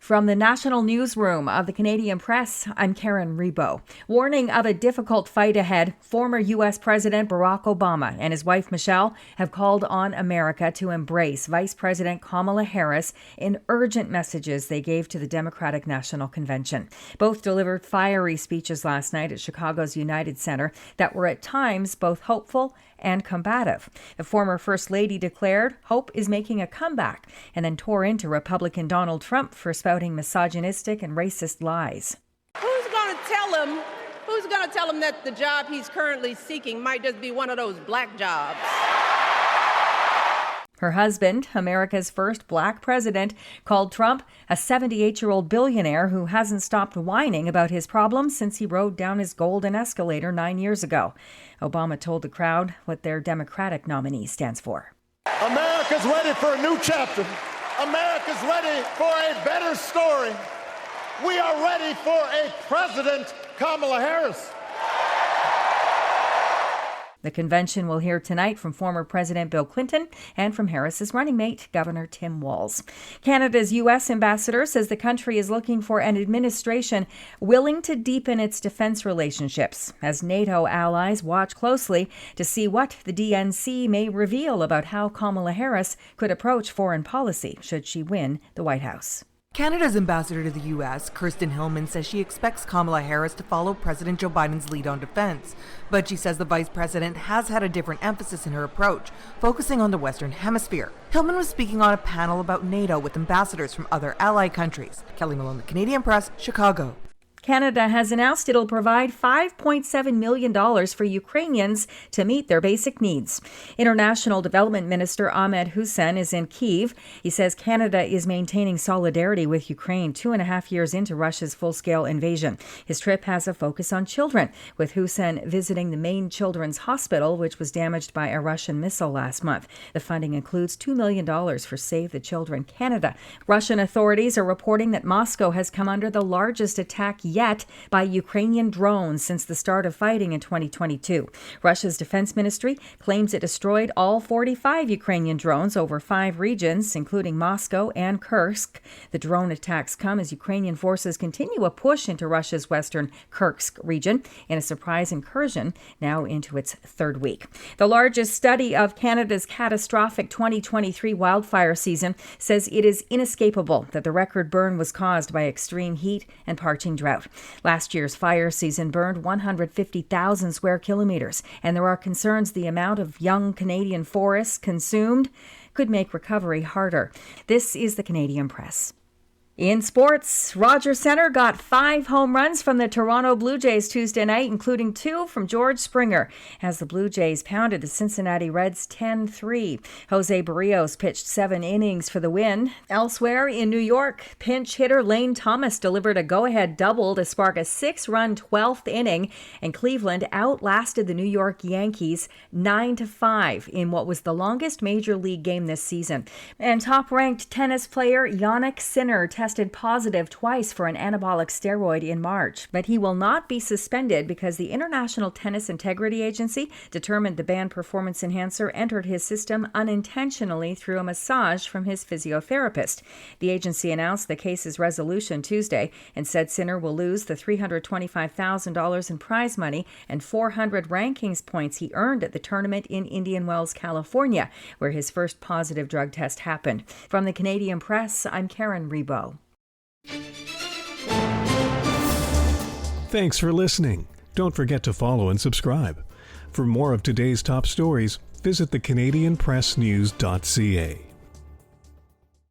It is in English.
From the National Newsroom of the Canadian Press, I'm Karen Rebo. Warning of a difficult fight ahead, former U.S. President Barack Obama and his wife Michelle have called on America to embrace Vice President Kamala Harris in urgent messages they gave to the Democratic National Convention. Both delivered fiery speeches last night at Chicago's United Center that were at times both hopeful and combative. The former First Lady declared hope is making a comeback and then tore into Republican Donald Trump for spouting misogynistic and racist lies. Who's going to tell him that the job he's currently seeking might just be one of those black jobs? Her husband, America's first black president, called Trump a 78-year-old billionaire who hasn't stopped whining about his problems since he rode down his golden escalator 9 years ago. Obama told the crowd what their Democratic nominee stands for. America's ready for a new chapter. America's ready for a better story. We are ready for a President Kamala Harris. The convention will hear tonight from former President Bill Clinton and from Harris's running mate, Governor Tim Walz. Canada's U.S. ambassador says the country is looking for an administration willing to deepen its defense relationships as NATO allies watch closely to see what the DNC may reveal about how Kamala Harris could approach foreign policy should she win the White House. Canada's ambassador to the U.S., Kirsten Hillman, says she expects Kamala Harris to follow President Joe Biden's lead on defense. But she says the vice president has had a different emphasis in her approach, focusing on the Western Hemisphere. Hillman was speaking on a panel about NATO with ambassadors from other allied countries. Kelly Malone, the Canadian Press, Chicago. Canada has announced it'll provide $5.7 million for Ukrainians to meet their basic needs. International Development Minister Ahmed Hussein is in Kyiv. He says Canada is maintaining solidarity with Ukraine 2.5 years into Russia's full-scale invasion. His trip has a focus on children, with Hussein visiting the main children's hospital, which was damaged by a Russian missile last month. The funding includes $2 million for Save the Children Canada. Russian authorities are reporting that Moscow has come under the largest attack yet by Ukrainian drones since the start of fighting in 2022. Russia's defense ministry claims it destroyed all 45 Ukrainian drones over 5 regions, including Moscow and Kursk. The drone attacks come as Ukrainian forces continue a push into Russia's western Kursk region in a surprise incursion now into its 3rd week. The largest study of Canada's catastrophic 2023 wildfire season says it is inescapable that the record burn was caused by extreme heat and parching drought. Last year's fire season burned 150,000 square kilometers, and there are concerns the amount of young Canadian forests consumed could make recovery harder. This is the Canadian Press. In sports, Rogers Centre got 5 home runs from the Toronto Blue Jays Tuesday night, including 2 from George Springer, as the Blue Jays pounded the Cincinnati Reds 10-3. Jose Barrios pitched 7 innings for the win. Elsewhere in New York, pinch hitter Lane Thomas delivered a go-ahead double to spark a 6-run 12th inning, and Cleveland outlasted the New York Yankees 9-5 in what was the longest major league game this season. And top-ranked tennis player Jannik Sinner tested positive twice for an anabolic steroid in March, but he will not be suspended because the International Tennis Integrity Agency determined the banned performance enhancer entered his system unintentionally through a massage from his physiotherapist. The agency announced the case's resolution Tuesday and said Sinner will lose the $325,000 in prize money and 400 rankings points he earned at the tournament in Indian Wells, California, where his first positive drug test happened. From the Canadian Press, I'm Karen Rebo. Thanks for listening. Don't forget to follow and subscribe. For more of today's top stories, visit thecanadianpressnews.ca.